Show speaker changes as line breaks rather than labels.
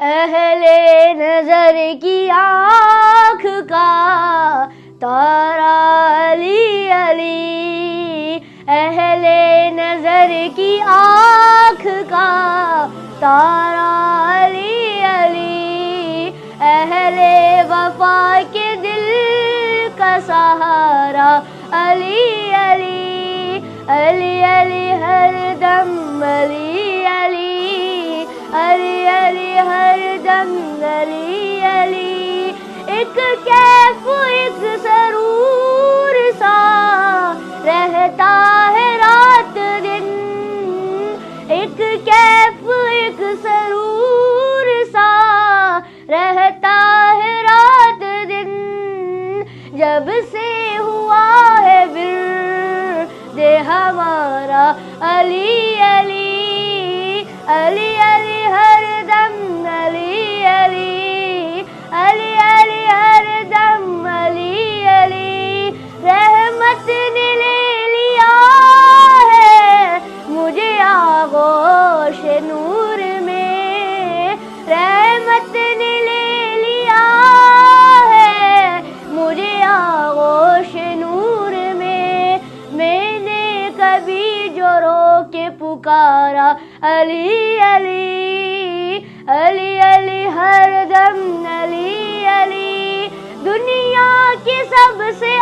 اہل نظر کی آنکھ کا تارا علی علی، اہل نظر کی آنکھ کا تارا علی علی، اہل وفا کے دل کا سہارا علی علی، علی علی ہر دم علی علی، علی علی ہر دم علی علی، ایک کیف ایک سرور سا رہتا ہے رات دن، ایک کیف ایک سرور سا رہتا ہے رات دن، جب سے ہوا ہے ورد ہمارا علی علی، علی علی ہر دم علی علی، علی علی ہر دم علی علی، رحمت نے لے لیا ہے مجھے آغوش نور میں، رحمت نے لے لیا ہے مجھے آغوش نور میں نے کبھی جو رو کے پکارا علی علی، علی علی ہر دم علی علی، دنیا کی سب سے